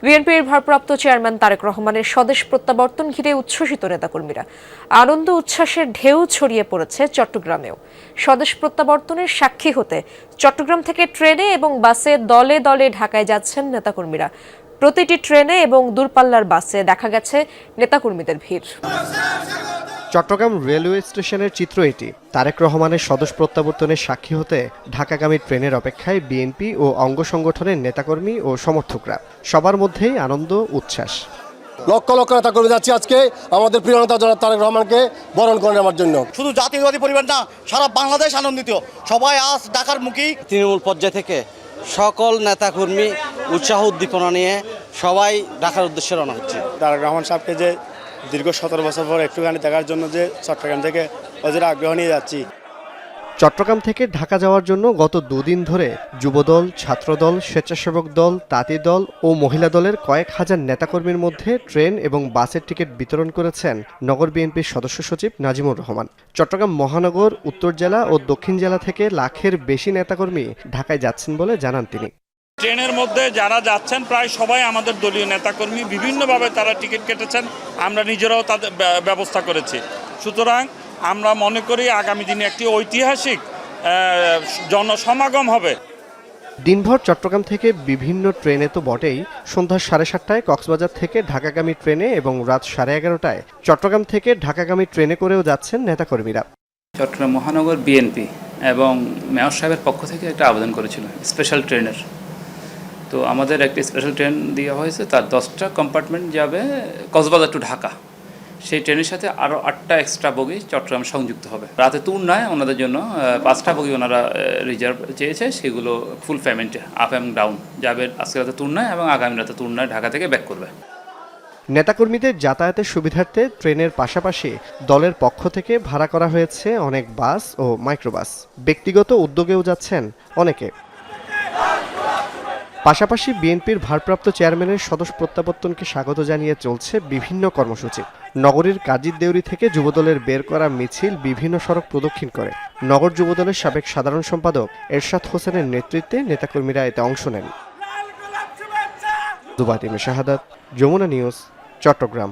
বিএনপির ভারপ্রাপ্ত চেয়ারম্যান তারেক রহমানের স্বদেশ প্রত্যাবর্তন ঘিরে উচ্ছ্বসিত নেতাকর্মীরা। আনন্দ উচ্ছ্বাসের ঢেউ ছড়িয়ে পড়েছে চট্টগ্রামেও। স্বদেশ প্রত্যাবর্তনের সাক্ষী হতে চট্টগ্রাম থেকে ট্রেনে এবং বাসে দলে দলে ঢাকায় যাচ্ছেন নেতাকর্মীরা। প্রতিটি ট্রেনে এবং দূরপাল্লার বাসে দেখা গেছে নেতাকর্মীদের ভিড়। চট্টগ্রাম রেলওয়ে স্টেশনের চিত্র এটি। তারেক রহমানের স্বদেশ প্রত্যাবর্তনের সাক্ষী হতে ঢাকাগামী ট্রেনের অপেক্ষায় বিএনপি ও অঙ্গ সংগঠনের নেতাকর্মী ও সমর্থকরা। সবার মধ্যেই আনন্দ উচ্ছ্বাস। লক্ষ লক্ষ নেতাকর্মী যাচ্ছি আজকে আমাদের প্রিয় নেতা জনাব তারেক রহমানকে বরণ করে নেওয়ার জন্য। শুধু জাতীয়বাদী পরিবার না, সারা বাংলাদেশ আনন্দিত। সবাই আজ ঢাকার মুখী। তৃণমূল পর্যায় থেকে সকল নেতাকর্মী উৎসাহ উদ্দীপনা নিয়ে সবাই ঢাকার উদ্দেশ্যে রওনা হচ্ছে। তারেক রহমান সাহেবকে যে দীর্ঘ 17 বছর পর একটুখানি দেখার জন্য যে চট্টগ্রাম থেকে অজের আগ্রহ নিয়ে যাচ্ছি। চট্টগ্রাম থেকে ঢাকা যাওয়ার জন্য গত দুদিন ধরে যুবদল, ছাত্রদল, স্বেচ্ছাসেবক দল, তাঁতি দল ও মহিলা দলের কয়েক হাজার নেতাকর্মীর মধ্যে ট্রেন এবং বাসের টিকিট বিতরণ করেছেন নগর বিএনপির সদস্য সচিব নাজিমুর রহমান। চট্টগ্রাম মহানগর, উত্তর জেলা ও দক্ষিণ জেলা থেকে লাখের বেশি নেতাকর্মী ঢাকায় যাচ্ছেন বলে জানান তিনি। ট্রেনের মধ্যে যারা যাচ্ছেন প্রায় সবাই আমাদের দলীয় নেতাকর্মী। বিভিন্নভাবে তারা টিকিট কেটেছেন, আমরা নিজেরাও তাদের ব্যবস্থা করেছি। সুতরাং আমরা মনে করি আগামী দিনে একটি ঐতিহাসিক জনসমাগম হবে। দিনভর চট্টগ্রাম থেকে বিভিন্ন ট্রেনে তো বটেই, সন্ধ্যা 7:30টায় কক্সবাজার থেকে ঢাকাগামী ট্রেনে এবং রাত 11:30টায় চট্টগ্রাম থেকে ঢাকাগামী ট্রেনে করেও যাচ্ছেন নেতাকর্মীরা। চট্টগ্রাম মহানগর বিএনপি এবং মেয়র সাহেবের পক্ষ থেকে একটা আবেদন করেছিল স্পেশাল ট্রেনের। তো আমাদের একটি স্পেশাল ট্রেন দেওয়া হয়েছে, তার 10টা কম্পার্টমেন্ট যাবে কক্সবাজার টু ঢাকা। সেই ট্রেনের সাথে আরও 8টা এক্সট্রা বগি চট্টগ্রাম সংযুক্ত হবে। রাতে ট্যুর নয়, ওনাদের জন্য 5টা বগি ওনারা রিজার্ভ চেয়েছে, সেগুলো ফুল পেমেন্টে আপ অ্যান্ড ডাউন যাবে। আজকে রাতে ট্যুর নয় এবং আগামী রাতে ট্যুর নয়, ঢাকা থেকে ব্যাক করবে। নেতাকর্মীদের যাতায়াতের সুবিধার্থে ট্রেনের পাশাপাশি দলের পক্ষ থেকে ভাড়া করা হয়েছে অনেক বাস ও মাইক্রোবাস। ব্যক্তিগত উদ্যোগেও যাচ্ছেন অনেকে। পাশাপাশি বিএনপির ভারপ্রাপ্ত চেয়ারম্যানের স্বদেশ প্রত্যাবর্তনকে স্বাগত জানিয়ে চলছে বিভিন্ন কর্মসূচি। নগরীর কাজীর দেউরি থেকে যুবদলের বের করা মিছিল বিভিন্ন সড়ক প্রদক্ষিণ করে। নগর যুবদলের সাবেক সাধারণ সম্পাদক এরশাদ হোসেনের নেতৃত্বে নেতাকর্মীরা এতে অংশ নেন। জুবাতিমে শাহাদাত, যমুনা নিউজ, চট্টগ্রাম।